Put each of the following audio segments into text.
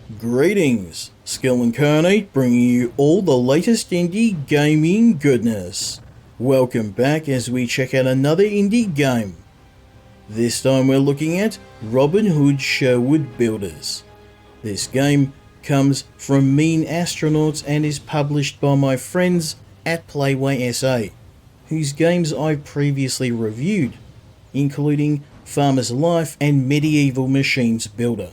Greetings, Skill Incarnate bringing you all the latest indie gaming goodness. Welcome back as we check out another indie game. This time we're looking at Robin Hood Sherwood Builders. This game comes from MeanAstronauts and is published by my friends at Playway SA, whose games I've previously reviewed, including Farmer's Life and Medieval Machines Builder.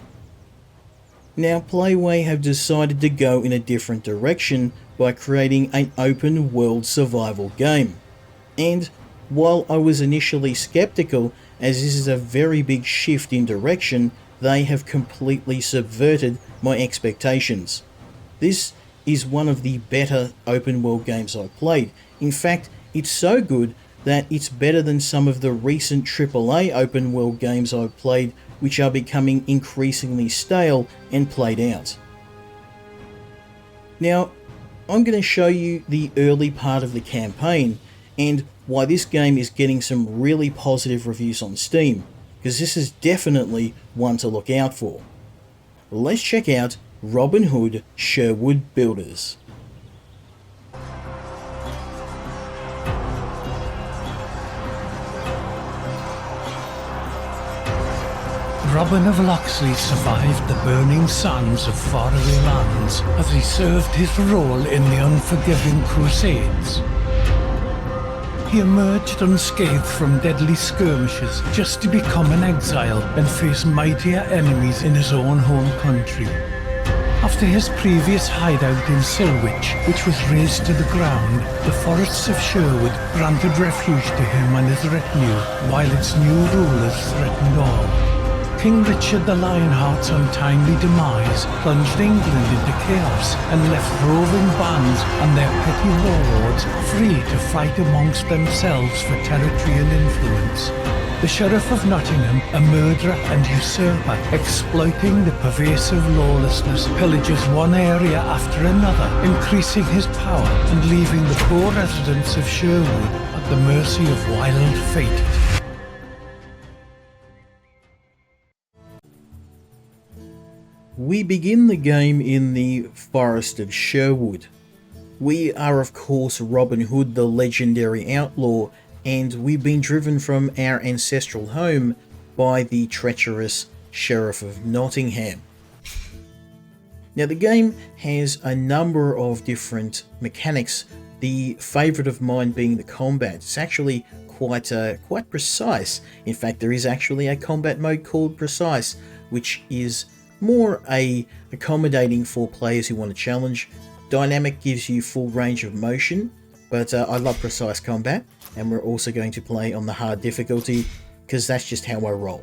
Now, Playway have decided to go in a different direction by creating an open world survival game. And while I was initially skeptical, as this is a very big shift in direction, they have completely subverted my expectations. This is one of the better open world games I've played. In fact, it's so good that it's better than some of the recent AAA open world games I've played, which are becoming increasingly stale and played out. Now, I'm going to show you the early part of the campaign and why this game is getting some really positive reviews on Steam, because this is definitely one to look out for. Let's check out Robin Hood Sherwood Builders. Robin of Locksley survived the burning sands of faraway lands as he served his role in the unforgiving Crusades. He emerged unscathed from deadly skirmishes just to become an exile and face mightier enemies in his own home country. After his previous hideout in Silwich, which was razed to the ground, the forests of Sherwood granted refuge to him and his retinue, while its new rulers threatened all. King Richard the Lionheart's untimely demise plunged England into chaos and left roving bands and their petty warlords free to fight amongst themselves for territory and influence. The Sherrif of Nottingham, a murderer and usurper, exploiting the pervasive lawlessness, pillages one area after another, increasing his power and leaving the poor residents of Sherwood at the mercy of wild fate. We begin the game in the Forest of Sherwood. We are of course Robin Hood, the legendary outlaw, and we've been driven from our ancestral home by the treacherous Sherrif of Nottingham. Now the game has a number of different mechanics, the favourite of mine being the combat. It's actually quite precise. In fact, there is actually a combat mode called Precise, which is more accommodating for players who want to challenge. Dynamic gives you full range of motion, but I love precise combat, and we're also going to play on the hard difficulty because that's just how I roll.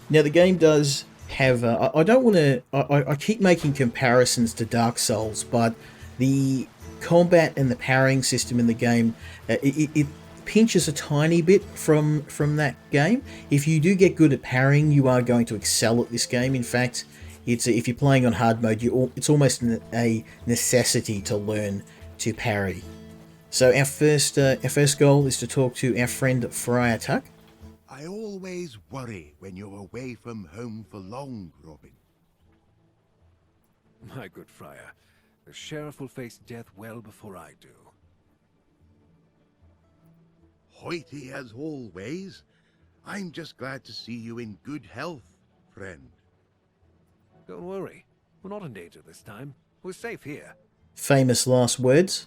Now the game does have I keep making comparisons to Dark Souls, but the combat and the parrying system in the game it pinches a tiny bit from that game. If you do get good at parrying, you are going to excel at this game. In fact, if you're playing on hard mode, it's almost a necessity to learn to parry. So our first goal is to talk to our friend Friar Tuck. I always worry when you're away from home for long, Robin. My good friar, the sheriff will face death well before I do. Hoity as always. I'm just glad to see you in good health, friend. Don't worry, we're not in danger this time. We're safe here. Famous last words.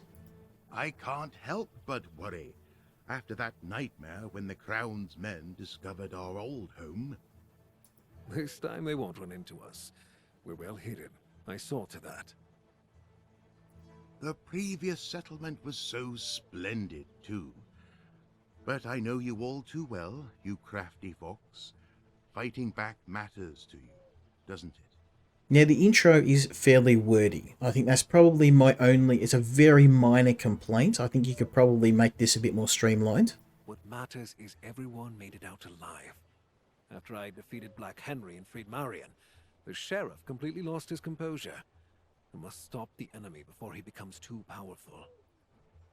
I can't help but worry after that nightmare when the Crown's men discovered our old home. This time they won't run into us. We're well hidden. I saw to that. The previous settlement was so splendid, too. But I know you all too well, you crafty fox. Fighting back matters to you, doesn't it? Now the intro is fairly wordy. I think that's probably it's a very minor complaint. I think you could probably make this a bit more streamlined. What matters is everyone made it out alive. After I defeated Black Henry and freed Marion, the sheriff completely lost his composure. I must stop the enemy before he becomes too powerful.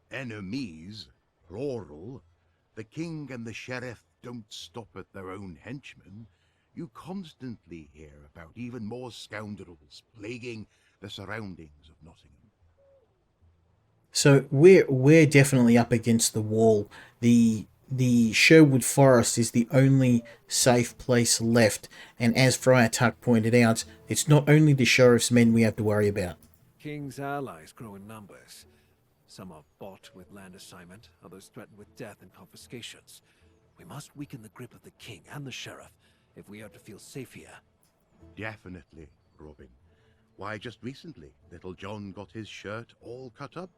Enemies, plural. The king and the sheriff don't stop at their own henchmen. You constantly hear about even more scoundrels plaguing the surroundings of Nottingham. So we're definitely up against the wall. The Sherwood Forest is the only safe place left, and as Friar Tuck pointed out, it's not only the sheriff's men we have to worry about. King's allies grow in numbers. Some are bought with land assignment, others threatened with death and confiscations. We must weaken the grip of the king and the sheriff if we are to feel safe here. Definitely, Robin. Why, just recently, little John got his shirt all cut up.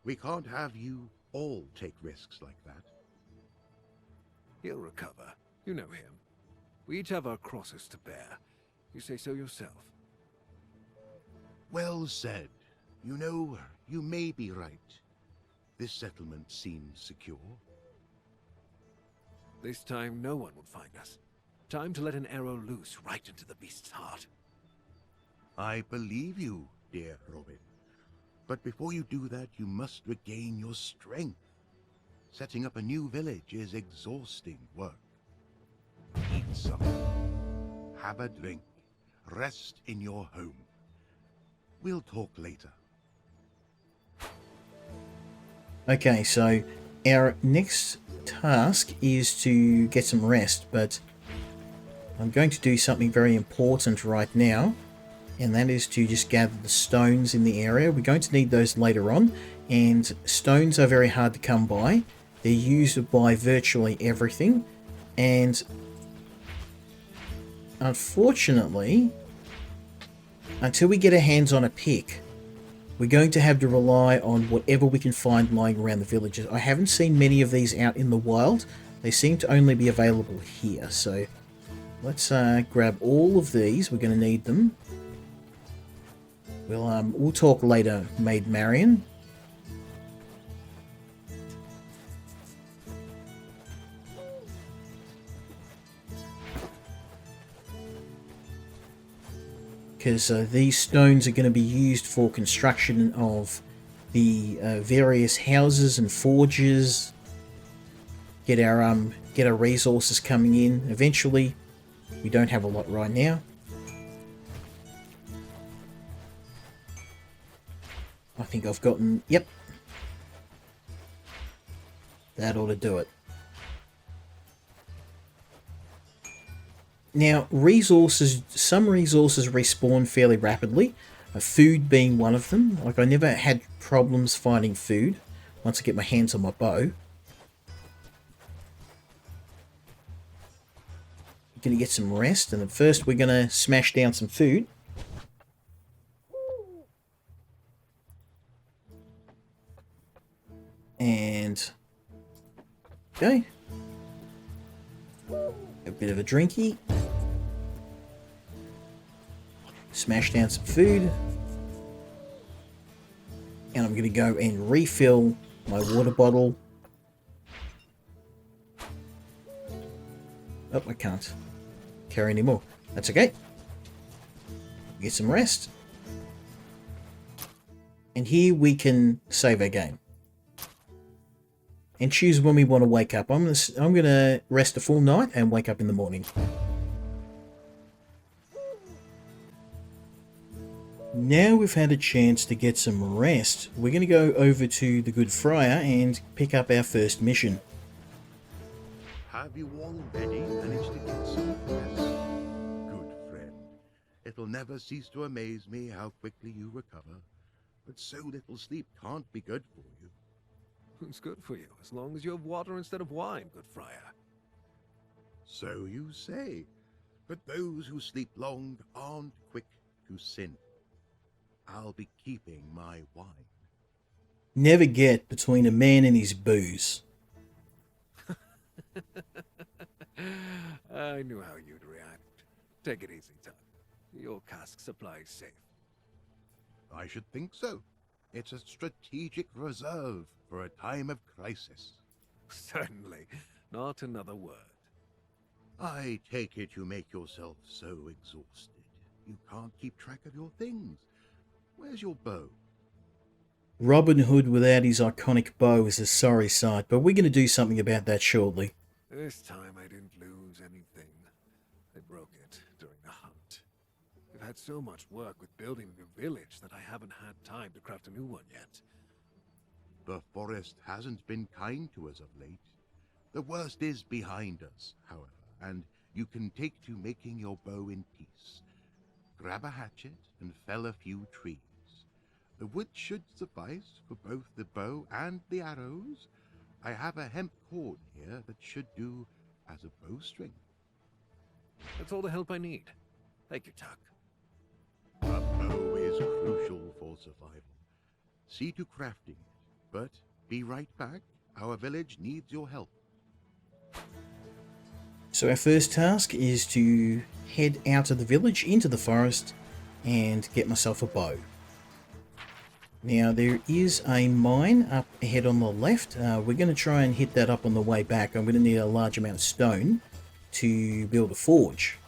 We can't have you all take risks like that. He'll recover. You know him. We each have our crosses to bear. You say so yourself. Well said. You know, you may be right. This settlement seems secure. This time no one will find us. Time to let an arrow loose right into the beast's heart. I believe you, dear Robin. But before you do that, you must regain your strength. Setting up a new village is exhausting work. Eat something. Have a drink. Rest in your home. We'll talk later. Okay, so our next task is to get some rest, but I'm going to do something very important right now, and that is to just gather the stones in the area. We're going to need those later on, and stones are very hard to come by. They're used by virtually everything, and unfortunately, until we get our hands on a pick, we're going to have to rely on whatever we can find lying around the villages. I haven't seen many of these out in the wild. They seem to only be available here, so let's grab all of these. We're going to need them. We'll talk later, Maid Marian. Because these stones are going to be used for construction of the various houses and forges. Get our resources coming in. Eventually, we don't have a lot right now. I think I've gotten... Yep. That ought to do it. Now, resources, some resources respawn fairly rapidly, food being one of them. Like, I never had problems finding food once I get my hands on my bow. Gonna get some rest, and then first we're gonna smash down some food. And... okay. A bit of a drinky. Smash down some food. And I'm going to go and refill my water bottle. Oh, I can't carry any more. That's okay. Get some rest. And here we can save our game. And choose when we want to wake up. I'm gonna rest a full night and wake up in the morning. Now we've had a chance to get some rest, we're going to go over to the Good Friar and pick up our first mission. Have you already managed to get some rest? Good friend. It'll never cease to amaze me how quickly you recover. But so little sleep can't be good for you. It's good for you, as long as you have water instead of wine, good friar. So you say. But those who sleep long aren't quick to sin. I'll be keeping my wine. Never get between a man and his booze. I knew how you'd react. Take it easy, Tuck. Your cask supply is safe. I should think so. It's a strategic reserve for a time of crisis. Certainly. Not another word. I take it you make yourself so exhausted. You can't keep track of your things. Where's your bow? Robin Hood without his iconic bow is a sorry sight, but we're going to do something about that shortly. This time I didn't lose anything. They broke it during the hunt. We've had so much work with building the new village that I haven't had time to craft a new one yet. The forest hasn't been kind to us of late. The worst is behind us, however, and you can take to making your bow in peace. Grab a hatchet and fell a few trees. The wood should suffice for both the bow and the arrows. I have a hemp cord here that should do as a bowstring. That's all the help I need. Thank you, Tuck. A bow is crucial for survival. See to crafting it, but be right back. Our village needs your help. So our first task is to head out of the village into the forest and get myself a bow. Now there is a mine up ahead on the left. We're going to try and hit that up on the way back. I'm going to need a large amount of stone to build a forge.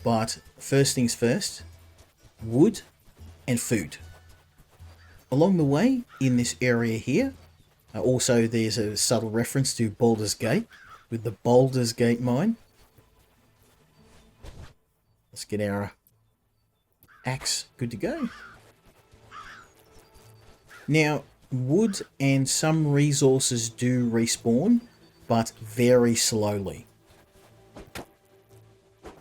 But first things first, wood and food. Along the way in this area here, also there's a subtle reference to Baldur's Gate with the Baldur's Gate mine. Let's get our axe good to go. Now, wood and some resources do respawn, but very slowly.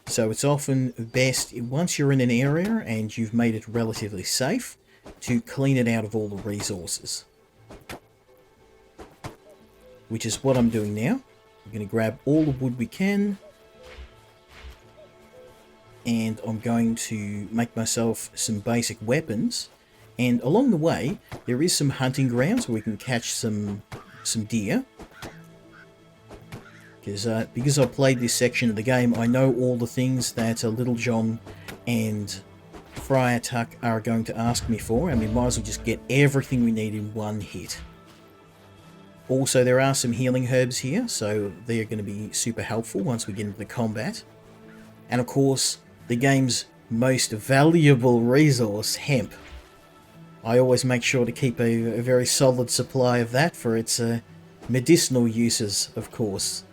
So it's often best, once you're in an area and you've made it relatively safe, to clean it out of all the resources. Which is what I'm doing now. I'm going to grab all the wood we can. And I'm going to make myself some basic weapons. And along the way, there is some hunting grounds where we can catch some deer. Because I've played this section of the game, I know all the things that Little John and Friar Tuck are going to ask me for, and we might as well just get everything we need in one hit. Also, there are some healing herbs here, so they're going to be super helpful once we get into the combat. And of course, the game's most valuable resource, hemp. I always make sure to keep a very solid supply of that for its medicinal uses, of course.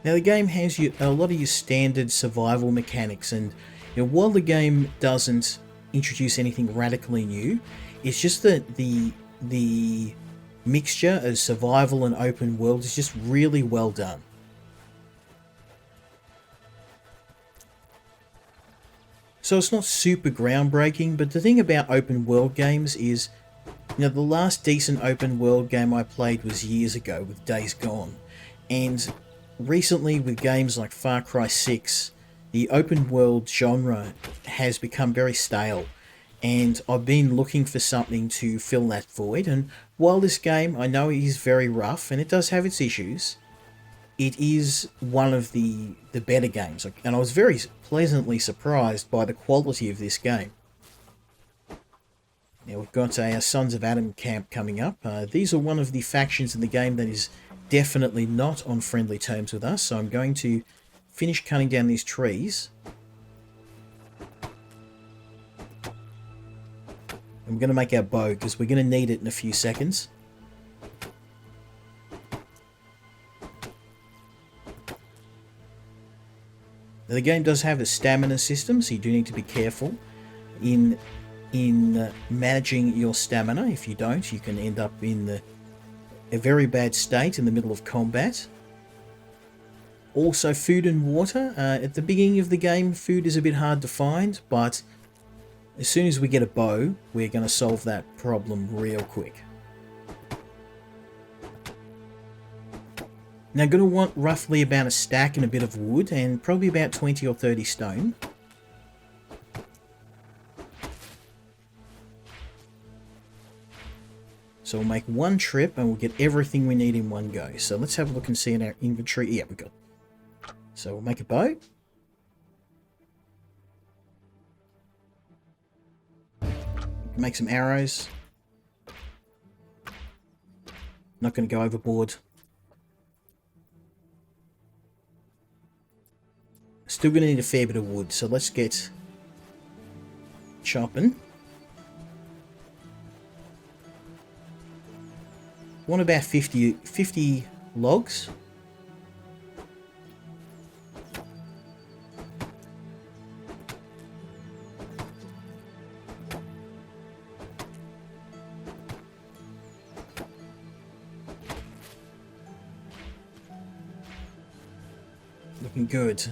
Now the game has a lot of your standard survival mechanics, and while the game doesn't introduce anything radically new, it's just that the mixture of survival and open world is just really well done. So it's not super groundbreaking, but the thing about open world games is, the last decent open world game I played was years ago with Days Gone, and recently with games like Far Cry 6, the open world genre has become very stale, and I've been looking for something to fill that void. And while this game, I know, is very rough and it does have its issues, it is one of the better games, and I was very pleasantly surprised by the quality of this game. Now we've got a Sons of Adam camp coming up. These are one of the factions in the game that is definitely not on friendly terms with us, so I'm going to finish cutting down these trees. And we're going to make our bow, because we're going to need it in a few seconds. Now, the game does have a stamina system, so you do need to be careful in managing your stamina. If you don't, you can end up in a very bad state in the middle of combat. Also, food and water. At the beginning of the game, food is a bit hard to find, but as soon as we get a bow, we're going to solve that problem real quick. Now, going to want roughly about a stack and a bit of wood, and probably about 20 or 30 stone. So we'll make one trip and we'll get everything we need in one go. So let's have a look and see in our inventory. Yeah, we got. So we'll make a bow. Make some arrows. Not going to go overboard. Still going to need a fair bit of wood, so let's get chopping. Want about 50 logs. Looking good.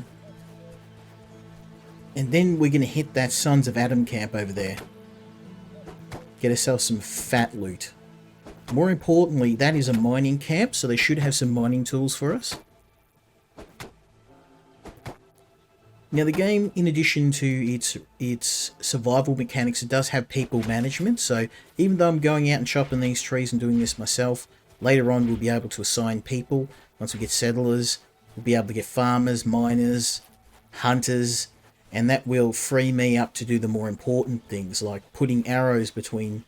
And then we're going to hit that Sons of Adam camp over there. Get ourselves some fat loot. More importantly, that is a mining camp, so they should have some mining tools for us. Now the game, in addition to its survival mechanics, it does have people management, so even though I'm going out and chopping these trees and doing this myself, later on we'll be able to assign people. Once we get settlers, we'll be able to get farmers, miners, hunters, and that will free me up to do the more important things, like putting arrows between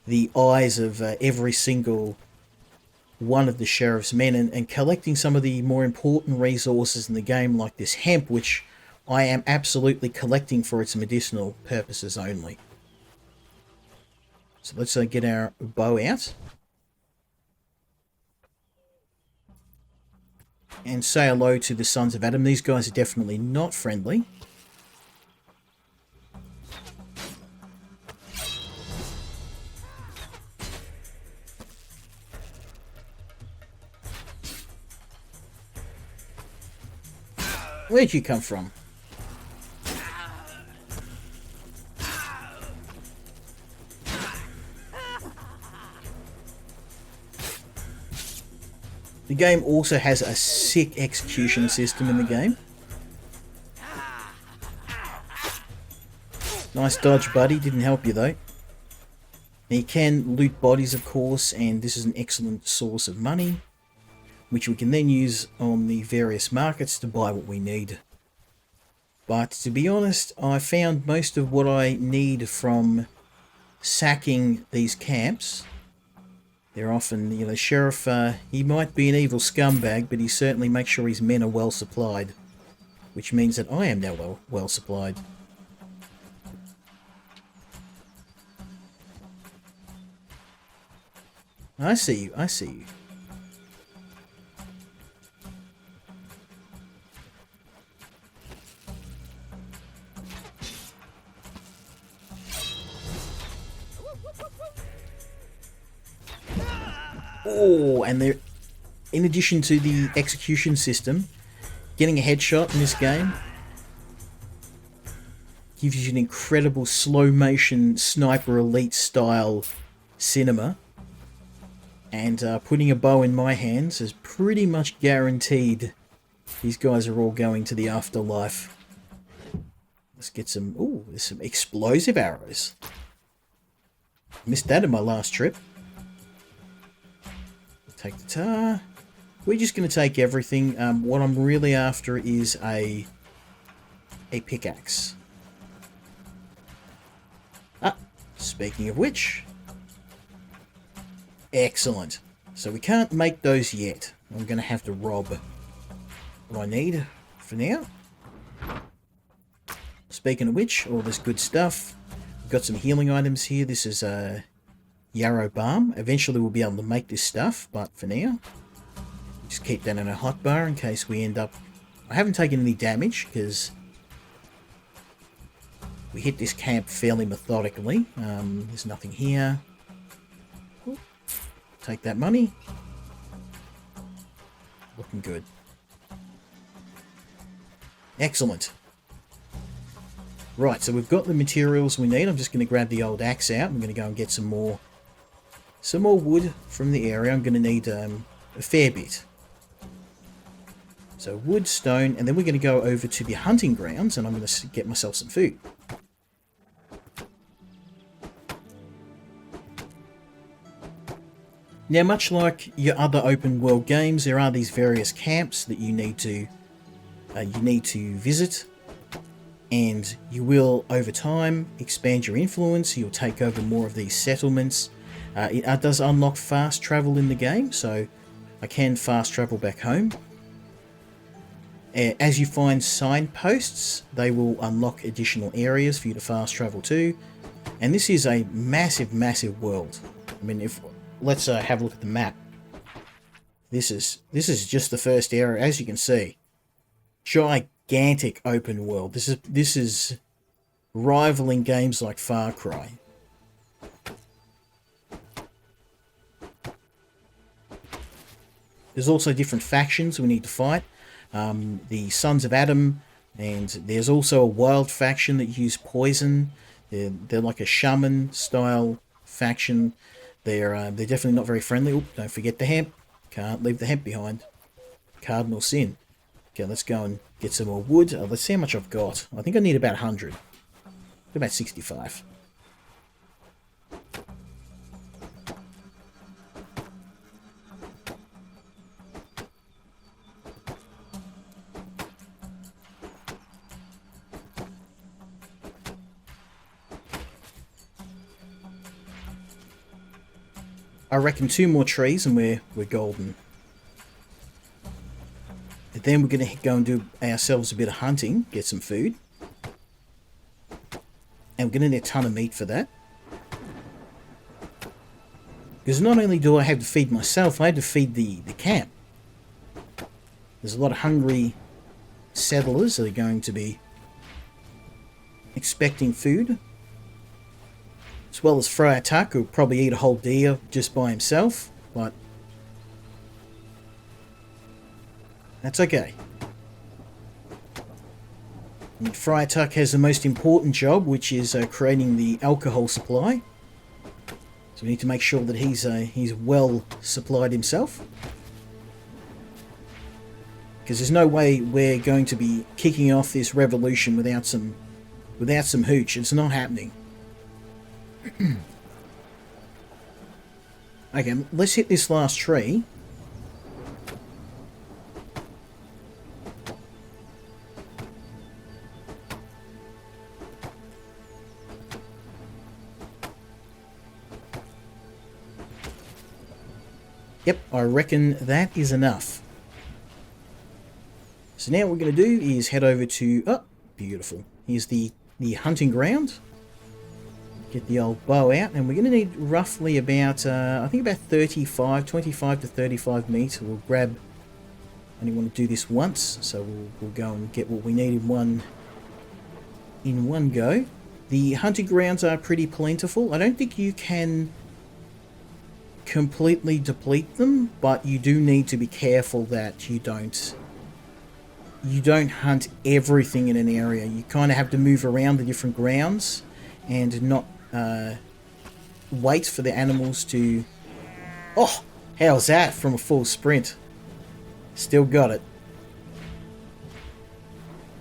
the eyes of every single one of the sheriff's men, and collecting some of the more important resources in the game, like this hemp, which I am absolutely collecting for its medicinal purposes only. So let's get our bow out and say hello to the Sons of Adam. These guys are definitely not friendly. Where'd you come from? The game also has a sick execution system in the game. Nice dodge, buddy. Didn't help you, though. Now, you can loot bodies, of course, and this is an excellent source of money, which we can then use on the various markets to buy what we need. But to be honest, I found most of what I need from sacking these camps. They're often, you know, Sheriff, he might be an evil scumbag, but he certainly makes sure his men are well supplied, which means that I am now well supplied. I see you, I see you. Oh, and they're, in addition to the execution system, getting a headshot in this game gives you an incredible slow motion sniper elite style cinema, and putting a bow in my hands is pretty much guaranteed these guys are all going to the afterlife. Let's get some, ooh, there's some explosive arrows. Missed that in my last trip. Take the tar. We're just going to take everything. What I'm really after is a pickaxe. Ah, speaking of which. Excellent. So we can't make those yet. I'm going to have to rob what I need for now. Speaking of which, all this good stuff. We've got some healing items here. This is a yarrow balm. Eventually we'll be able to make this stuff, but for now, just keep that in a hotbar in case we end up... I haven't taken any damage because we hit this camp fairly methodically. There's nothing here. Ooh, take that money. Looking good. Excellent. Right, so we've got the materials we need. I'm just going to grab the old axe out. I'm going to go and get some more wood from the area. I'm going to need a fair bit. So wood, stone, and then we're going to go over to the hunting grounds and I'm going to get myself some food. Now, much like your other open world games, there are these various camps that you need to visit, and you will over time expand your influence. You'll take over more of these settlements. It does unlock fast travel in the game, so I can fast travel back home. As you find signposts, they will unlock additional areas for you to fast travel to. And this is a massive, massive world. I mean, let's have a look at the map. This is just the first area, as you can see. Gigantic open world. This is rivaling games like Far Cry. There's also different factions we need to fight. The Sons of Adam, and there's also a wild faction that use poison. They're like a shaman style faction. They're definitely not very friendly. Oop, don't forget the hemp. Can't leave the hemp behind. Cardinal sin. Okay, let's go and get some more wood. Let's see how much I've got. I think I need about 100. About 65. I reckon 2 more trees and we're golden. And then we're going to go and do ourselves a bit of hunting, get some food. And we're going to need a ton of meat for that. Because not only do I have to feed myself, I have to feed the camp. There's a lot of hungry settlers that are going to be expecting food. As well as Friar Tuck, who'll probably eat a whole deer just by himself, but that's okay. And Friar Tuck has the most important job, which is creating the alcohol supply. So we need to make sure that he's well supplied himself. Because there's no way we're going to be kicking off this revolution without some hooch. It's not happening. Okay, let's hit this last tree. Yep, I reckon that is enough. So now what we're going to do is head over to... Oh, beautiful. Here's the hunting ground. Get the old bow out, and we're going to need roughly about, I think about 25 to 35 meat. We'll grab, I only want to do this once, so we'll go and get what we need in one go. The hunting grounds are pretty plentiful. I don't think you can completely deplete them, but you do need to be careful that you don't hunt everything in an area. You kind of have to move around the different grounds and not wait for the animals to... Oh, how's that from a full sprint? Still got it.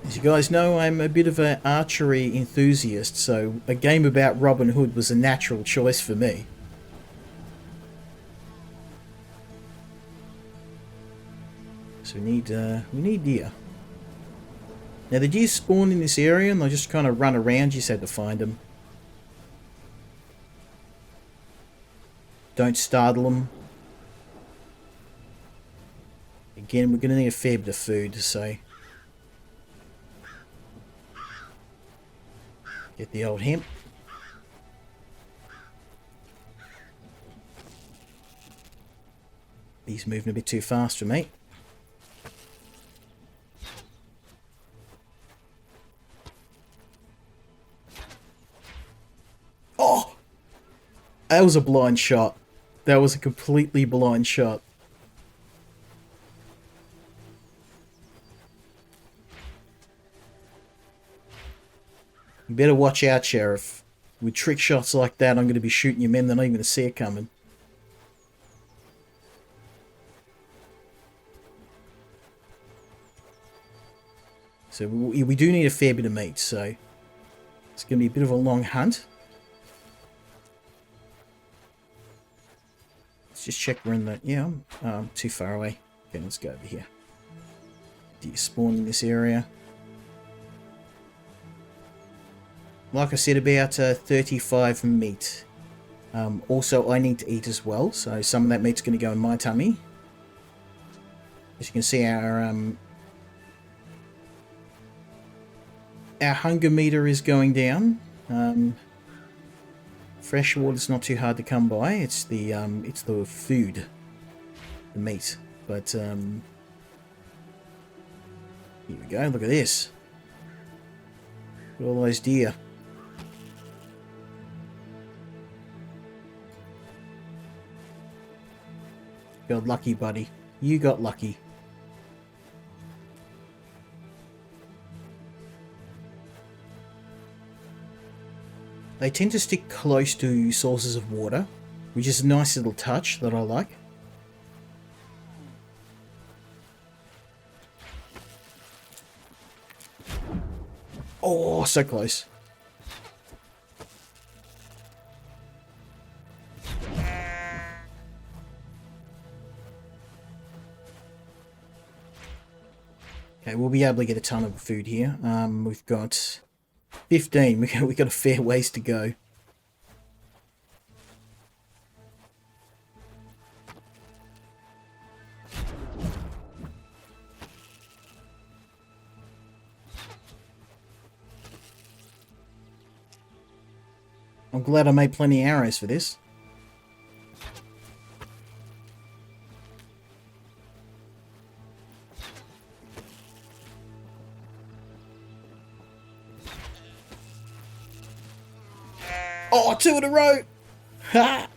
As you guys know, I'm a bit of an archery enthusiast, so a game about Robin Hood was a natural choice for me. So we need deer. Now the deer spawn in this area and they just kind of run around. You just have to find them. Don't startle them. Again, we're going to need a fair bit of food, so get the old hemp. He's moving a bit too fast for me. Oh! That was a blind shot. That was a completely blind shot. You better watch out, Sherrif. With trick shots like that, I'm going to be shooting your men. They're not even going to see it coming. So we do need a fair bit of meat, so it's going to be a bit of a long hunt. Let's just check we're in the... Yeah, I'm too far away. Okay, let's go over here. Deer spawn in this area. Like I said, about 35 meat. Also, I need to eat as well, so some of that meat's going to go in my tummy. As you can see, our our hunger meter is going down. Fresh water's not too hard to come by. It's the food, the meat. But here we go. Look at this. Look at all those deer. Got lucky, buddy. You got lucky. They tend to stick close to sources of water, which is a nice little touch that I like. Oh, so close. Okay, we'll be able to get a ton of food here. We've got 15. We got a fair ways to go. I'm glad I made plenty of arrows for this. Oh, 2 in a row! Ha!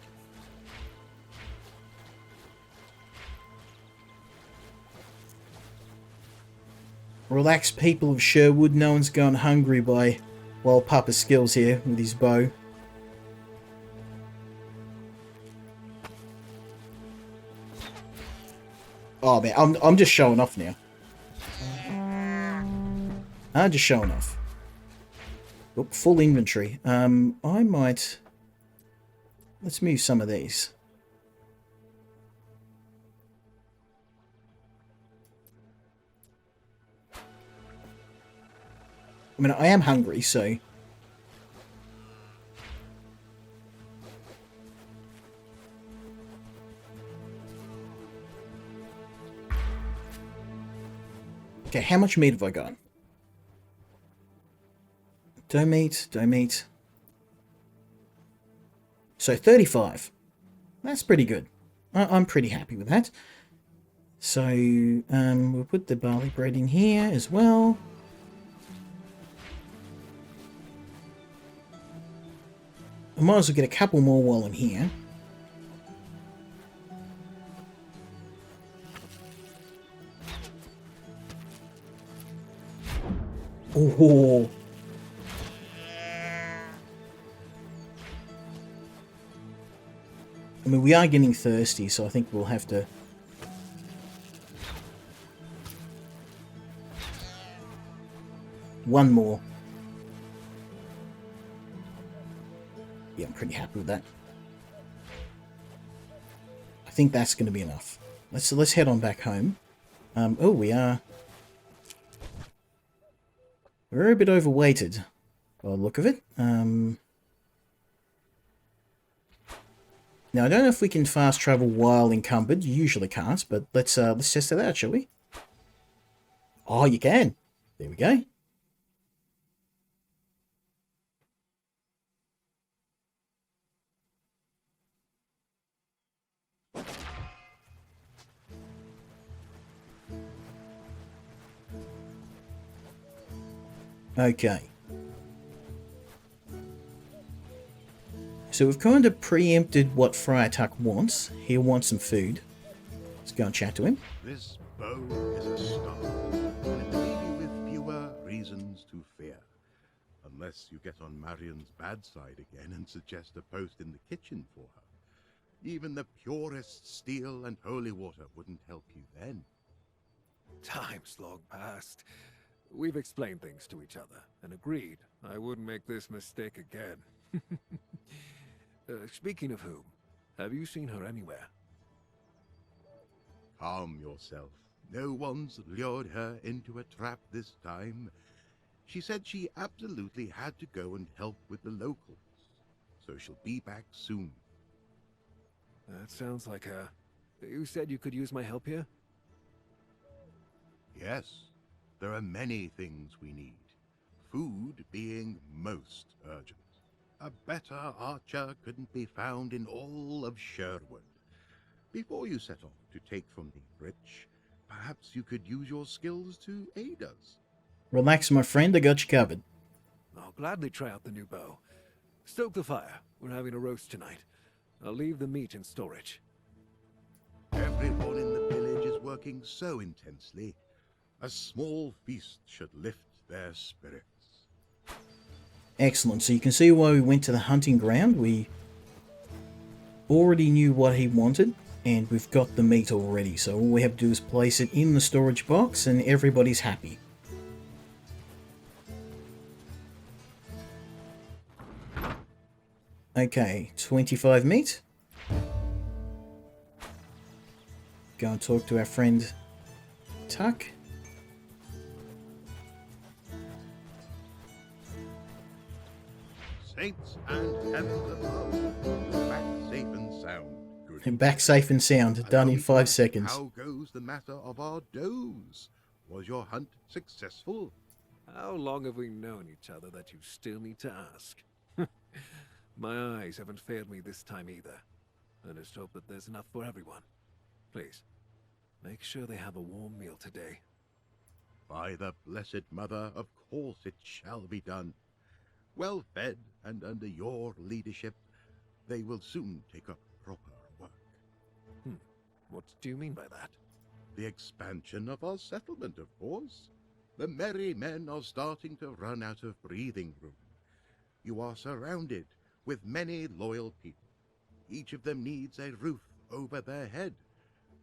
Relax, people of Sherwood. No one's going hungry by while Papa's skills here with his bow. Oh man, I'm just showing off now. I'm just showing off. Oop, full inventory. I might... Let's move some of these. I mean, I am hungry, so... Okay, how much meat have I got? Don't meat. So 35. That's pretty good. I'm pretty happy with that. So we'll put the barley bread in here as well. I might as well get a couple more while I'm here. Oh. I mean, we are getting thirsty, so I think we'll have to... One more. Yeah, I'm pretty happy with that. I think that's going to be enough. Let's head on back home. Oh, we're a bit overweighted by the look of it. Now, I don't know if we can fast travel while encumbered. You usually can't, but let's test it out, shall we? Oh, you can. There we go. Okay. So we've kind of preempted what Friar Tuck wants. He'll want some food. Let's go and chat to him. This bow is a star, and it will leave you with fewer reasons to fear. Unless you get on Marion's bad side again and suggest a post in the kitchen for her. Even the purest steel and holy water wouldn't help you then. Time's long past. We've explained things to each other and agreed I wouldn't make this mistake again. Speaking of whom, have you seen her anywhere? Calm yourself. No one's lured her into a trap this time. She said she absolutely had to go and help with the locals. So she'll be back soon. That sounds like her. You said you could use my help here? Yes, there are many things we need. food being most urgent. A better archer couldn't be found in all of Sherwood. Before you set off to take from the rich, perhaps you could use your skills to aid us. Relax, my friend, I got you covered. I'll gladly try out the new bow. Stoke the fire. We're having a roast tonight. I'll leave the meat in storage. Everyone in the village is working so intensely. A small feast should lift their spirits. Excellent. So you can see why we went to the hunting ground. We already knew what he wanted, and we've got the meat already. So all we have to do is place it in the storage box, and everybody's happy. Okay, 25 meat. Go and talk to our friend Tuck. Saints and heavens above, back safe and sound. Good. Back safe and sound, done in 5 seconds. How goes the matter of our does? Was your hunt successful? How long have we known each other that you still need to ask? My eyes haven't failed me this time either. I just hope that there's enough for everyone. Please, make sure they have a warm meal today. By the Blessed Mother, of course it shall be done. Well fed, and under your leadership, they will soon take up proper work. What do you mean by that? The expansion of our settlement, of course. The merry men are starting to run out of breathing room. You are surrounded with many loyal people. Each of them needs a roof over their head.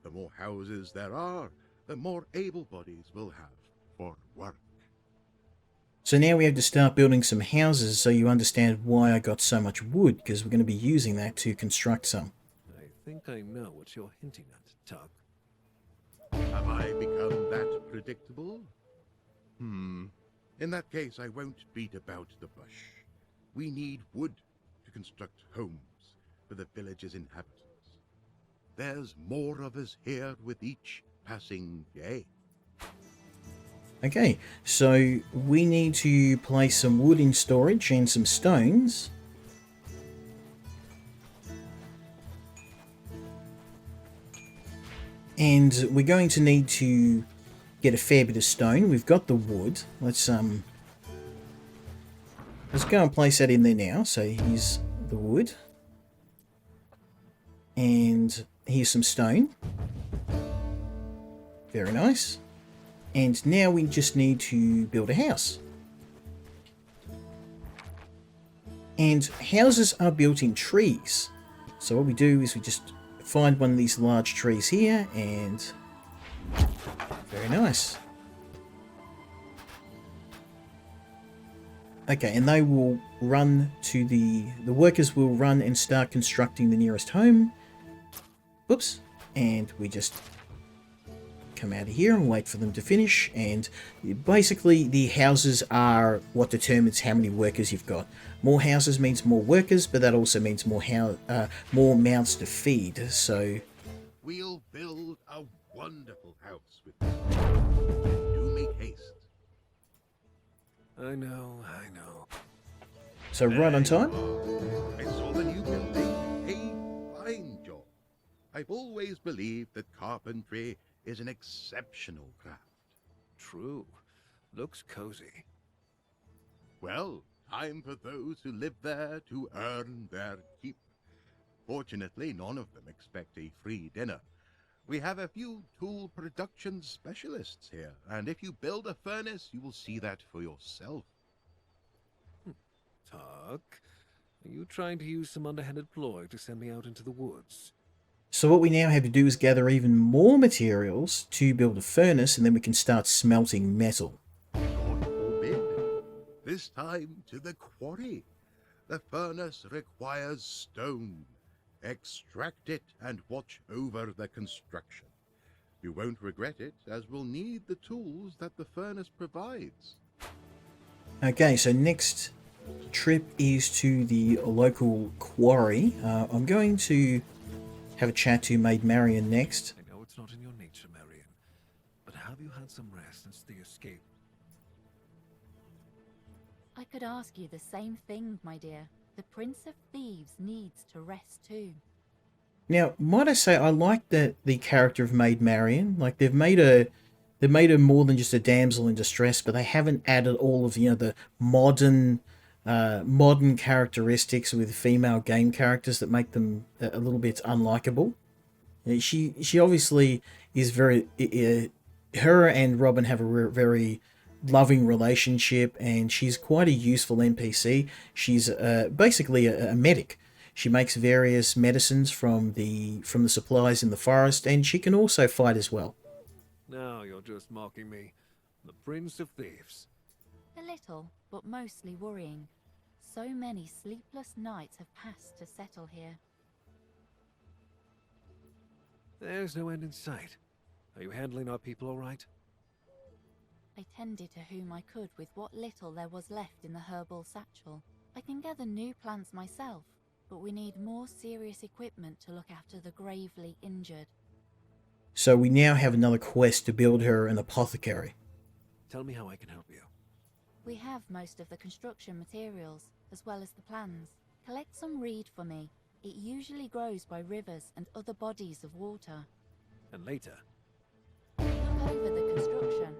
The more houses there are, the more able bodies we'll have for work. So now we have to start building some houses, so you understand why I got so much wood, because we're going to be using that to construct some. I think I know what you're hinting at, Tuck. Have I become that predictable? In that case, I won't beat about the bush. We need wood to construct homes for the village's inhabitants. There's more of us here with each passing day. Okay, so we need to place some wood in storage and some stones. And we're going to need to get a fair bit of stone. We've got the wood. Let's go and place that in there now. So here's the wood. And here's some stone. Very nice. And now we just need to build a house. And houses are built in trees. So what we do is we just find one of these large trees here, and very nice. Okay, and they will run to the workers will run and start constructing the nearest home. Oops. And we just come out of here and wait for them to finish, and basically the houses are what determines how many workers you've got. More houses means more workers, but that also means more mouths to feed. So we'll build a wonderful house with this. Do make haste. I know. So right on time. I saw the new building. A fine job. I've always believed that carpentry is an exceptional craft. True. Looks cozy. Well, time for those who live there to earn their keep. Fortunately, none of them expect a free dinner. We have a few tool production specialists here, and if you build a furnace, you will see that for yourself. Tuck, are you trying to use some underhanded ploy to send me out into the woods? So what we now have to do is gather even more materials to build a furnace, and then we can start smelting metal. God forbid. This time to the quarry. The furnace requires stone. Extract it and watch over the construction. You won't regret it, as we'll need the tools that the furnace provides. Okay, so next trip is to the local quarry. I'm going to have a chat to Maid Marian next. I know it's not in your nature, Marian, but have you had some rest since the escape? could ask you the same thing, my dear. The Prince of Thieves needs to rest too. Now, might I say, I like the character of Maid Marian. Like, they've made her more than just a damsel in distress, but they haven't added all of, the modern characteristics with female game characters that make them a little bit unlikable. She obviously is very... her and Robin have a very loving relationship, and she's quite a useful NPC. She's basically a medic. She makes various medicines from the supplies in the forest, and she can also fight as well. Now you're just mocking me. The Prince of Thieves. A little, but mostly worrying. So many sleepless nights have passed to settle here. There's no end in sight. Are you handling our people all right? I tended to whom I could with what little there was left in the herbal satchel. I can gather new plants myself, but we need more serious equipment to look after the gravely injured. So we now have another quest to build her an apothecary. Tell me how I can help you. We have most of the construction materials, as well as the plans. Collect some reed for me. It usually grows by rivers and other bodies of water. And later? Look over the construction.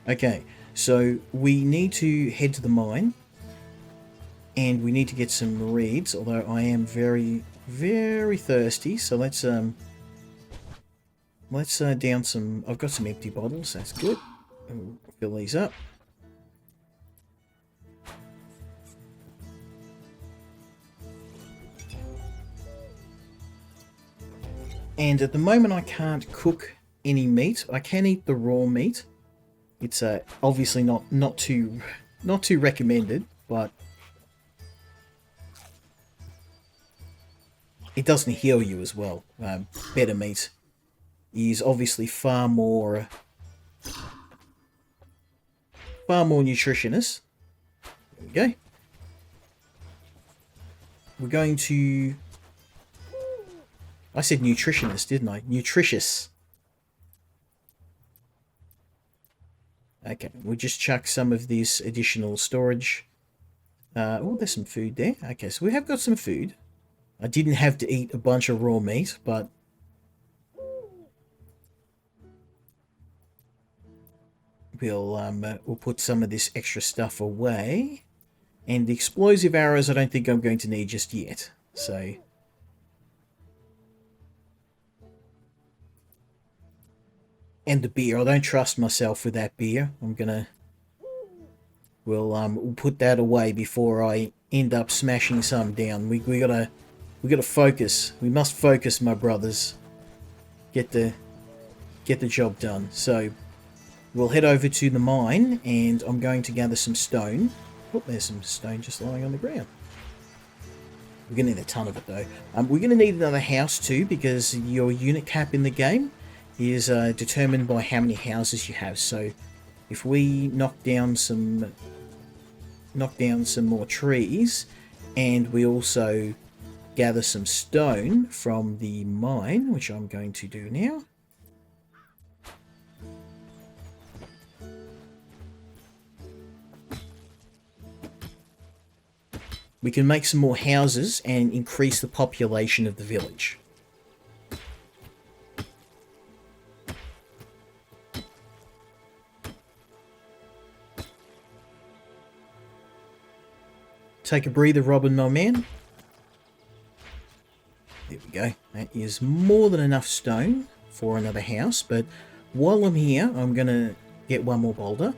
Okay, so we need to head to the mine, and we need to get some reeds, although I am very, very thirsty, so let's down some... I've got some empty bottles, that's good. We'll fill these up. And at the moment I can't cook any meat. I can eat the raw meat. It's obviously not too recommended, but it doesn't heal you as well. Better meat is obviously far more nutritious. There we go. We're going to... I said nutritionist, didn't I? Nutritious. Okay, we'll just chuck some of this additional storage. Oh, there's some food there. Okay, so we have got some food. I didn't have to eat a bunch of raw meat, but... We'll put some of this extra stuff away. And the explosive arrows I don't think I'm going to need just yet. So... And the beer. I don't trust myself with that beer. I'm gonna... We'll put that away before I end up smashing some down. We gotta focus. We must focus, my brothers. Get the job done. So we'll head over to the mine, and I'm going to gather some stone. Oh, there's some stone just lying on the ground. We're gonna need a ton of it though. We're gonna need another house too, because your unit cap in the game is determined by how many houses you have. So if we knock down some more trees, and we also gather some stone from the mine, which I'm going to do now. We can make some more houses and increase the population of the village. Take a breather, Robin, my man. There we go. That is more than enough stone for another house, but while I'm here, I'm going to get one more boulder.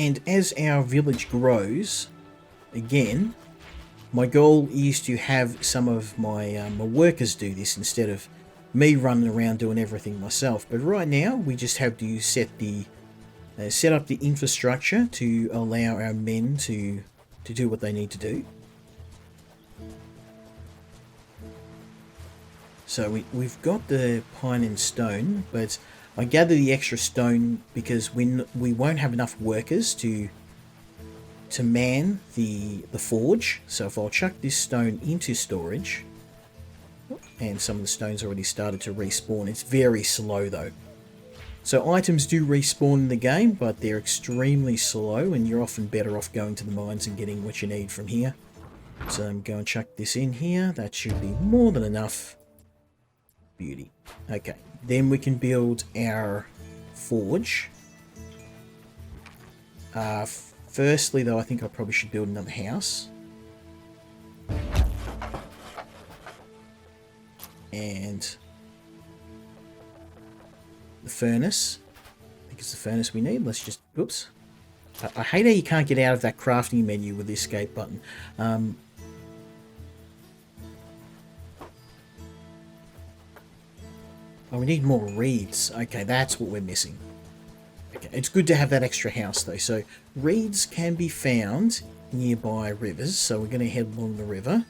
And as our village grows, again, my goal is to have some of my workers do this instead of me running around doing everything myself. But right now, we just have to set up the infrastructure to allow our men to do what they need to do. So we've got the pine and stone, but I gather the extra stone because we won't have enough workers to man the forge. So if I'll chuck this stone into storage, and some of the stones already started to respawn. It's very slow though. So items do respawn in the game, but they're extremely slow, and you're often better off going to the mines and getting what you need from here. So I'm going to chuck this in here. That should be more than enough. Beauty. Okay, then we can build our forge. Firstly though, I think I probably should build another house. And the furnace. I think it's the furnace we need. Let's just... Oops. I hate how you can't get out of that crafting menu with the escape button. Oh, we need more reeds. Okay, that's what we're missing. Okay, it's good to have that extra house though. So reeds can be found nearby rivers. So we're going to head along the river.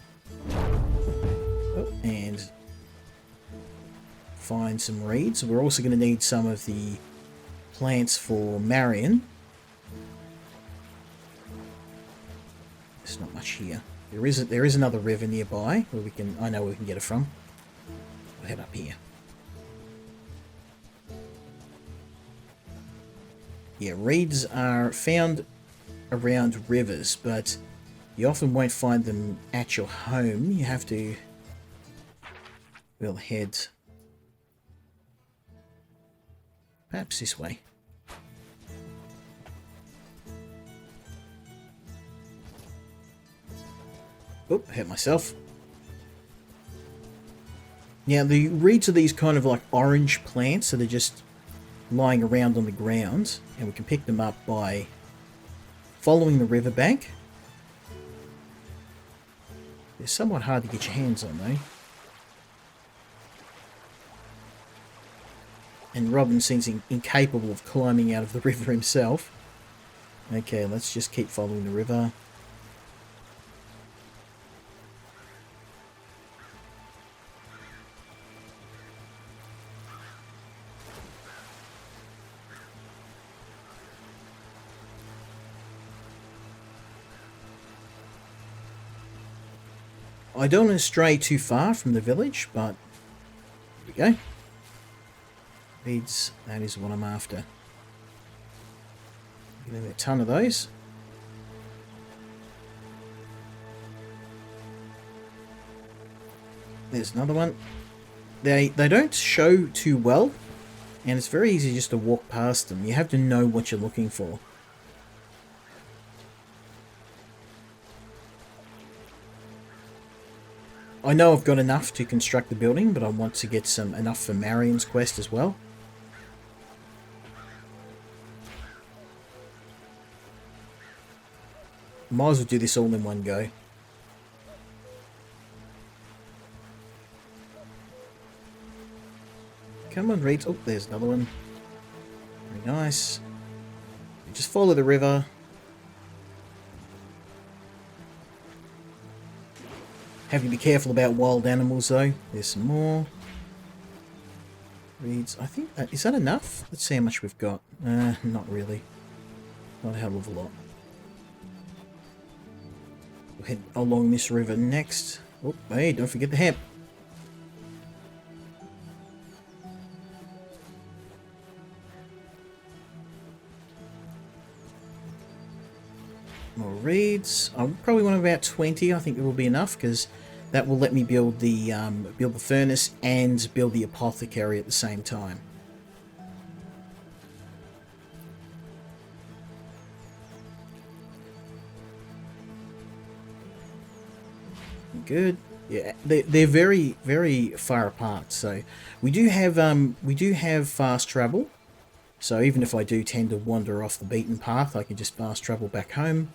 Oh, and find some reeds. We're also going to need some of the plants for Marion. There's not much here. There is another river nearby where we can... I know where we can get it from. We'll head up here. Yeah, reeds are found around rivers, but you often won't find them at your home. You have to... We'll head... perhaps this way. Oh, hurt myself. Now, the reeds are these kind of like orange plants, so they're just lying around on the ground, and we can pick them up by following the riverbank. They're somewhat hard to get your hands on, though. And Robin seems incapable of climbing out of the river himself. Okay, let's just keep following the river. I don't want to stray too far from the village, but here we go. Reeds, that is what I'm after. Getting a ton of those. There's another one. They don't show too well, and it's very easy just to walk past them. You have to know what you're looking for. I know I've got enough to construct the building, but I want to get enough for Marion's quest as well. Might as well do this all in one go. Come on, reeds. Oh, there's another one. Very nice. Just follow the river. Have to be careful about wild animals, though. There's some more. Reeds. I think... is that enough? Let's see how much we've got. Not really. Not a hell of a lot. We'll head along this river next. Oh, hey, don't forget the hemp. More reeds. I probably want about 20. I think it will be enough because that will let me build the furnace and build the apothecary at the same time. Good. Yeah, they're very, very far apart. So we do have fast travel. So even if I do tend to wander off the beaten path, I can just fast travel back home.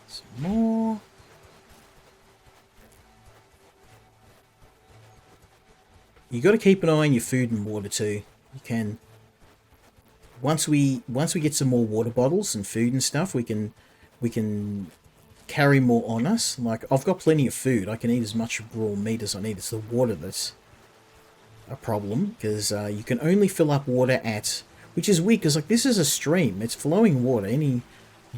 Some more. You got to keep an eye on your food and water too. You can. Once we get some more water bottles and food and stuff, we can carry more on us. Like, I've got plenty of food. I can eat as much raw meat as I need. It's the water that's a problem, because you can only fill up water at... Which is weird, because like, this is a stream. It's flowing water. Any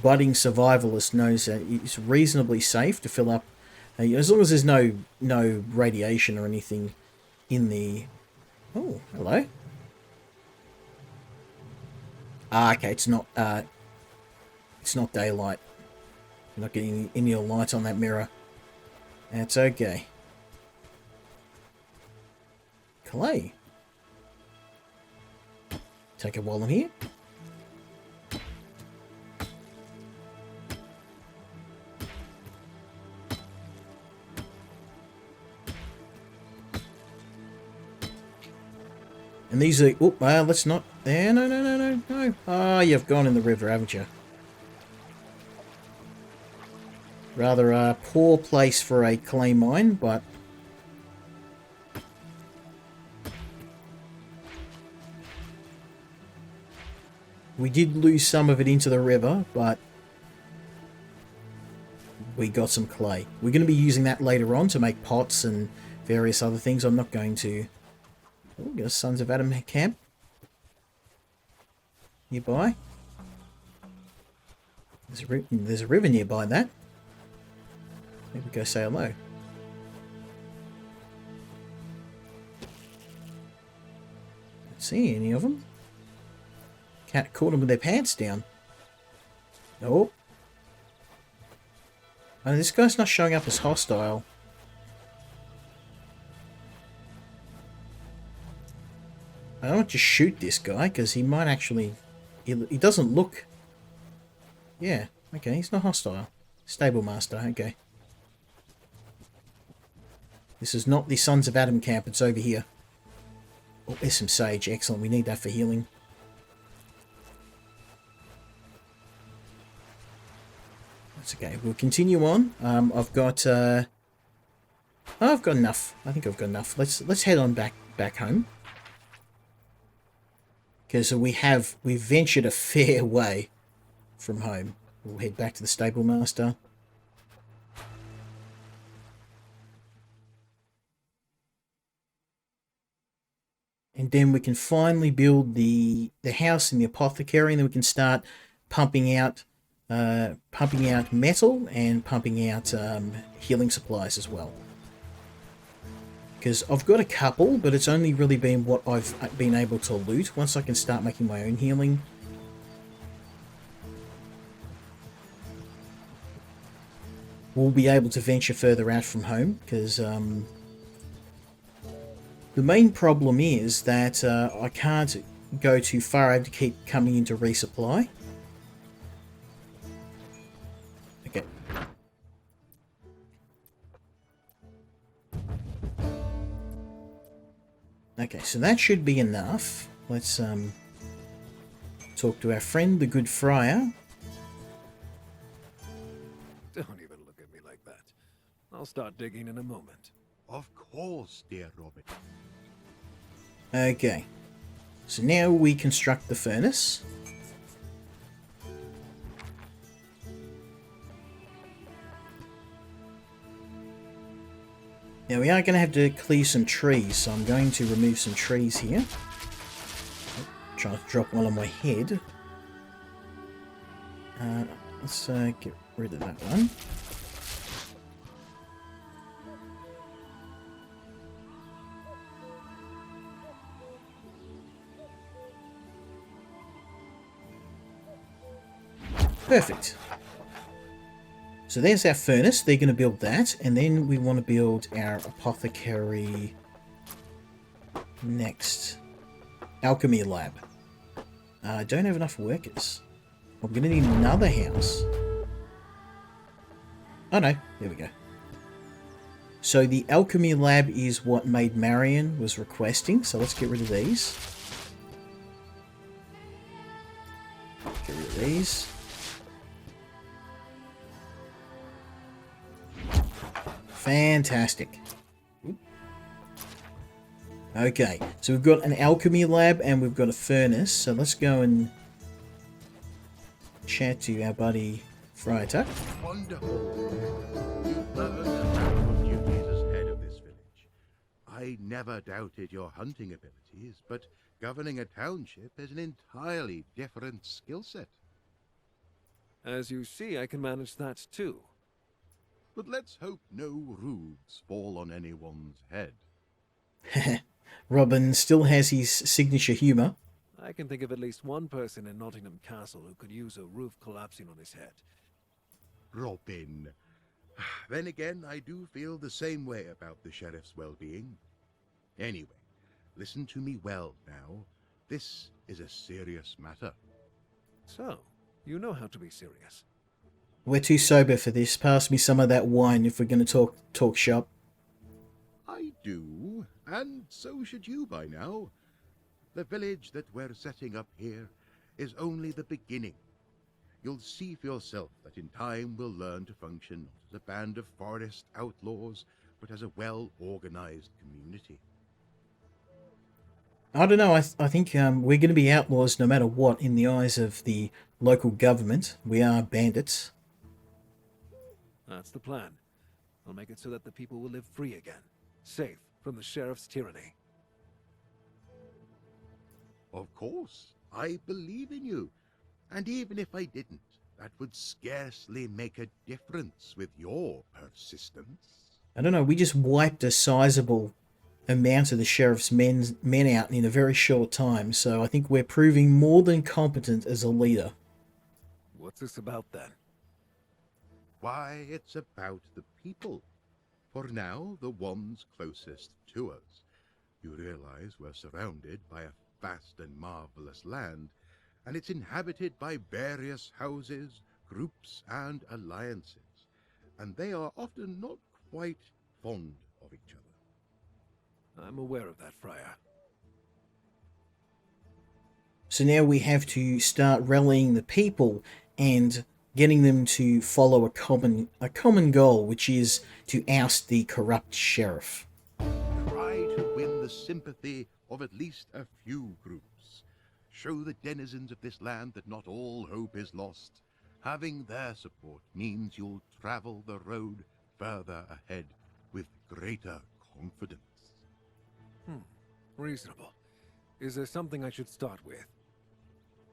budding survivalist knows that it's reasonably safe to fill up, as long as there's no radiation or anything in the... Oh, hello. Ah, okay, it's not daylight. You're not getting any light on that mirror. That's okay. Clay. Take it while I'm here. And these are... Oh, let's not... There, no. Ah, you've gone in the river, haven't you? Rather a poor place for a clay mine, but... We did lose some of it into the river, but... We got some clay. We're going to be using that later on to make pots and various other things. I'm not going to... Oh, we got a Sons of Adam camp nearby. There's a river nearby that. Maybe go say hello. Don't see any of them. Cat caught them with their pants down. Nope. Oh, this guy's not showing up as hostile. I don't want to shoot this guy, because he might actually... He doesn't look... Yeah, okay, he's not hostile. Stable master, okay. This is not the Sons of Adam camp, it's over here. Oh, there's some sage, excellent, we need that for healing. That's okay, we'll continue on. I've got enough. I think I've got enough. Let's head on back home. Because we've ventured a fair way from home. We'll head back to the stable master. And then we can finally build the house and the apothecary, and then we can start pumping out metal and pumping out healing supplies as well. Because I've got a couple, but it's only really been what I've been able to loot. Once I can start making my own healing, we'll be able to venture further out from home. Because the main problem is that I can't go too far. I have to keep coming in to resupply. Okay. Okay, so that should be enough. Let's talk to our friend, the good friar. Don't even look at me like that. I'll start digging in a moment. Of course, dear Robin. Okay, so now we construct the furnace. Now we are going to have to clear some trees, so I'm going to remove some trees here. Try to drop one on my head. Let's get rid of that one. Perfect. So there's our furnace. They're going to build that, and then we want to build our apothecary next. Alchemy lab. I don't have enough workers. I'm going to need another house. Oh no, there we go. So the alchemy lab is what Maid Marian was requesting, so let's get rid of these. Get rid of these. Fantastic. Okay, so we've got an alchemy lab and we've got a furnace. So let's go and chat to our buddy Fry attack. Wonderful. You've learned a handful of duties as head of this village. I never doubted your hunting abilities, but governing a township is an entirely different skill set. As you see, I can manage that too. But let's hope no roofs fall on anyone's head. Robin still has his signature humour. I can think of at least one person in Nottingham Castle who could use a roof collapsing on his head. Robin. Then again, I do feel the same way about the sheriff's well-being. Anyway, listen to me well now. This is a serious matter. So, you know how to be serious. We're too sober for this. Pass me some of that wine if we're going to talk shop. I do, and so should you by now. The village that we're setting up here is only the beginning. You'll see for yourself that in time we'll learn to function not as a band of forest outlaws, but as a well-organized community. I don't know, I think we're going to be outlaws no matter what in the eyes of the local government. We are bandits. That's the plan. I'll make it so that the people will live free again, safe from the sheriff's tyranny. Of course, I believe in you. And even if I didn't, that would scarcely make a difference with your persistence. I don't know, we just wiped a sizable amount of the sheriff's men out in a very short time, so I think we're proving more than competent as a leader. What's this about then? Why, it's about the people. For now, the ones closest to us. You realize we're surrounded by a vast and marvelous land, and it's inhabited by various houses, groups, and alliances, and they are often not quite fond of each other. I'm aware of that, Friar. So now we have to start rallying the people and getting them to follow a common goal, which is to oust the corrupt sheriff. Try to win the sympathy of at least a few groups. Show the denizens of this land that not all hope is lost. Having their support means you'll travel the road further ahead with greater confidence. Reasonable. Is there something I should start with?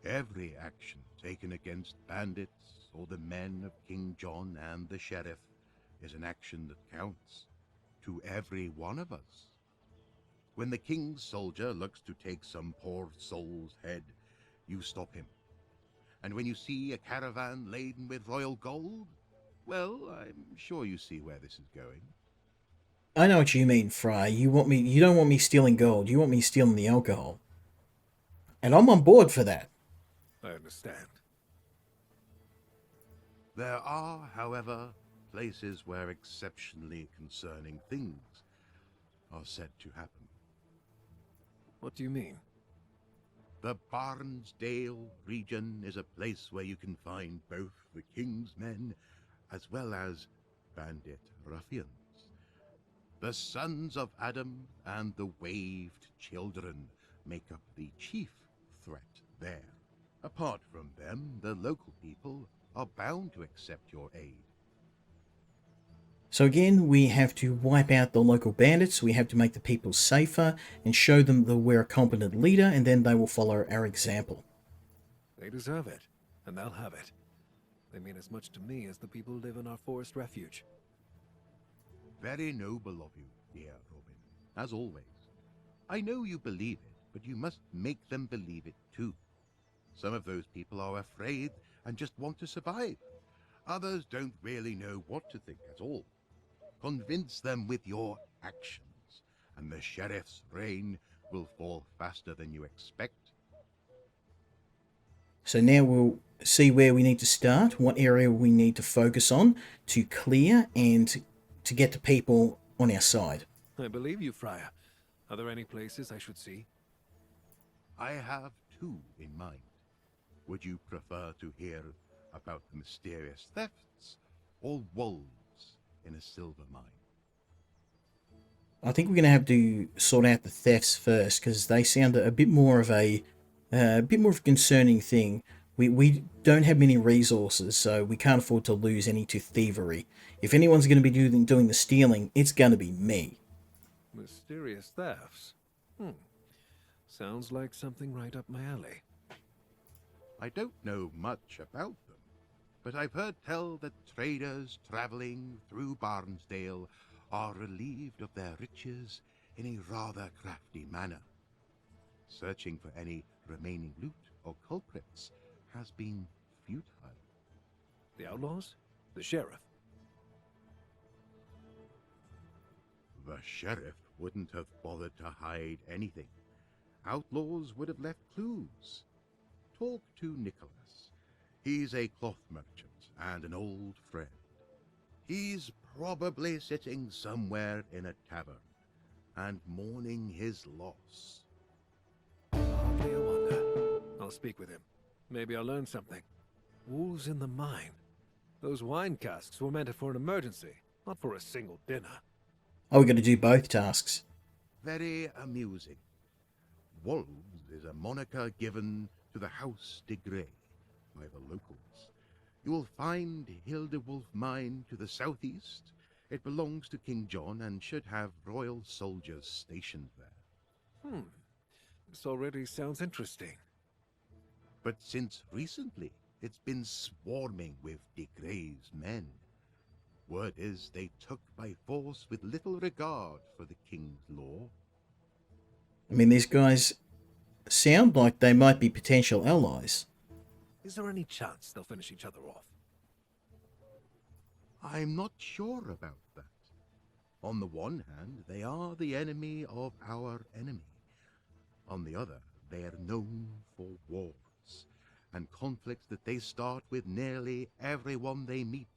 Every action taken against bandits or the men of King John and the sheriff is an action that counts to every one of us. When the king's soldier looks to take some poor soul's head, you stop him. And when you see a caravan laden with royal gold, well, I'm sure you see where this is going. I know what you mean, Fry. You don't want me stealing gold, you want me stealing the alcohol. And I'm on board for that. I understand. There are, however, places where exceptionally concerning things are said to happen. What do you mean? The Barnesdale region is a place where you can find both the king's men as well as bandit ruffians. The sons of Adam and the waved children make up the chief threat there. Apart from them, the local people are bound to accept your aid. So again, we have to wipe out the local bandits, we have to make the people safer, and show them that we're a competent leader, and then they will follow our example. They deserve it, and they'll have it. They mean as much to me as the people who live in our forest refuge. Very noble of you, dear Robin, as always. I know you believe it, but you must make them believe it too. Some of those people are afraid and just want to survive. Others don't really know what to think at all. Convince them with your actions, and the sheriff's reign will fall faster than you expect. So now we'll see where we need to start, what area we need to focus on to clear and to get the people on our side. I believe you, Friar. Are there any places I should see? I have two in mind. Would you prefer to hear about the mysterious thefts or wolves in a silver mine? I think we're going to have to sort out the thefts first, because they sound a bit more of a concerning thing. We don't have many resources, so we can't afford to lose any to thievery. If anyone's going to be doing the stealing, it's going to be me. Mysterious thefts. Sounds like something right up my alley. I don't know much about them, but I've heard tell that traders travelling through Barnesdale are relieved of their riches in a rather crafty manner. Searching for any remaining loot or culprits has been futile. The outlaws? The sheriff? The sheriff wouldn't have bothered to hide anything. Outlaws would have left clues. Talk to Nicholas. He's a cloth merchant and an old friend. He's probably sitting somewhere in a tavern and mourning his loss. Hardly a wonder. I'll speak with him. Maybe I'll learn something. Wolves in the mine. Those wine casks were meant for an emergency, not for a single dinner. Oh, we're going to do both tasks. Very amusing. Wolves is a moniker given to the House de Grey by the locals. You will find Hildewolf Mine to the southeast. It belongs to King John and should have royal soldiers stationed there. This already sounds interesting. But since recently, it's been swarming with de Grey's men. Word is they took by force with little regard for the king's law. I mean, these guys sound like they might be potential allies. Is there any chance they'll finish each other off? I'm not sure about that. On the one hand, they are the enemy of our enemy. On the other, they are known for wars and conflicts that they start with nearly everyone they meet.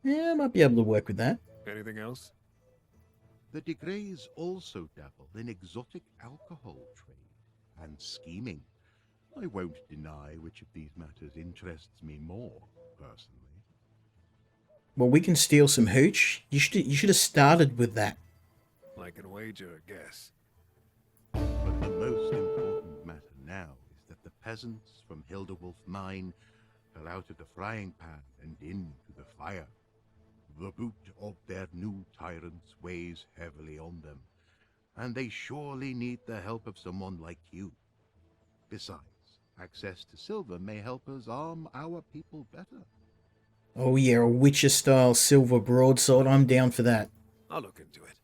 Yeah, I might be able to work with that. Anything else? The de Greys also dabble in exotic alcohol trade and scheming. I won't deny which of these matters interests me more, personally. Well, we can steal some hooch. You should have started with that. I can wager a guess. But the most important matter now is that the peasants from Hildewolf Mine fell out of the frying pan and into the fire. The boot of their new tyrants weighs heavily on them, and they surely need the help of someone like you. Besides, access to silver may help us arm our people better. Oh yeah, a Witcher-style silver broadsword. I'm down for that. I'll look into it.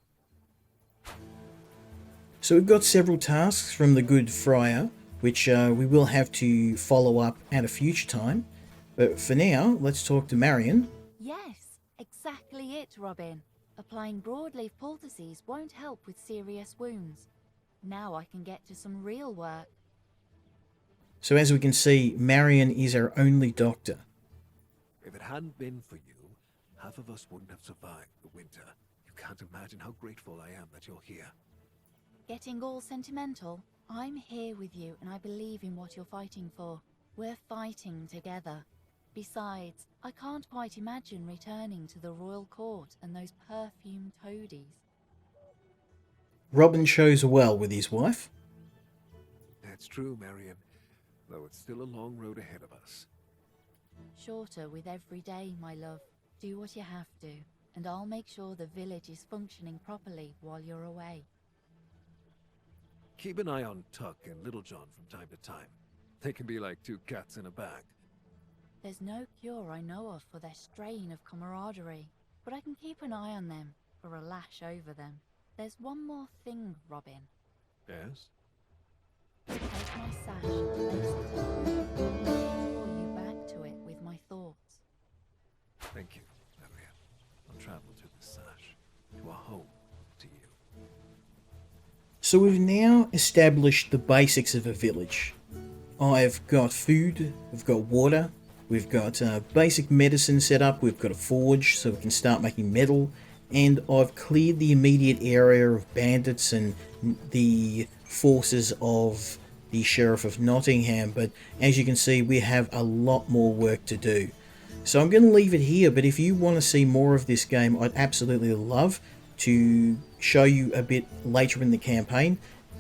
So we've got several tasks from the good friar, which we will have to follow up at a future time. But for now, let's talk to Marion. Yes, exactly it, Robin. Applying broadleaf poultices won't help with serious wounds. Now I can get to some real work. So as we can see, Marion is our only doctor. If it hadn't been for you, half of us wouldn't have survived the winter. You can't imagine how grateful I am that you're here. Getting all sentimental? I'm here with you and I believe in what you're fighting for. We're fighting together. Besides, I can't quite imagine returning to the royal court and those perfumed toadies. Robin chose well with his wife. That's true, Marion, though it's still a long road ahead of us. Shorter with every day, my love. Do what you have to, and I'll make sure the village is functioning properly while you're away. Keep an eye on Tuck and Little John from time to time. They can be like two cats in a bag. There's no cure I know of for their strain of camaraderie, but I can keep an eye on them, or a lash over them. There's one more thing, Robin. Yes? Take my sash and place it on. I'll draw you back to it with my thoughts. Thank you, Marion. I'll travel to the sash, to a home, to you. So we've now established the basics of a village. I've got food, we've got water, we've got basic medicine set up, we've got a forge so we can start making metal, and I've cleared the immediate area of bandits and the forces of the Sherrif of Nottingham, but as you can see we have a lot more work to do. So I'm going to leave it here, but if you want to see more of this game, I'd absolutely love to show you a bit later in the campaign.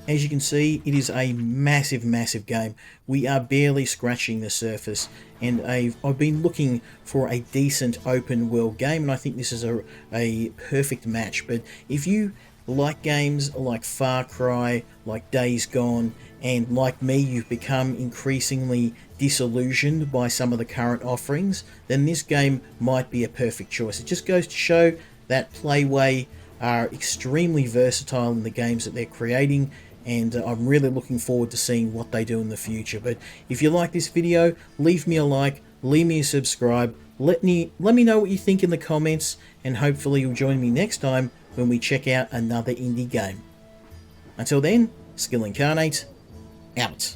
As you can see, it is a massive game. We are barely scratching the surface, and I've been looking for a decent open world game, and I think this is a perfect match. But if you like games like Far Cry, like Days Gone, and like me, you've become increasingly disillusioned by some of the current offerings, then this game might be a perfect choice. It just goes to show that Playway are extremely versatile in the games that they're creating, and I'm really looking forward to seeing what they do in the future. But if you like this video, leave me a like, leave me a subscribe, let me know what you think in the comments, and hopefully you'll join me next time when we check out another indie game. Until then, Skill Incarnate, out.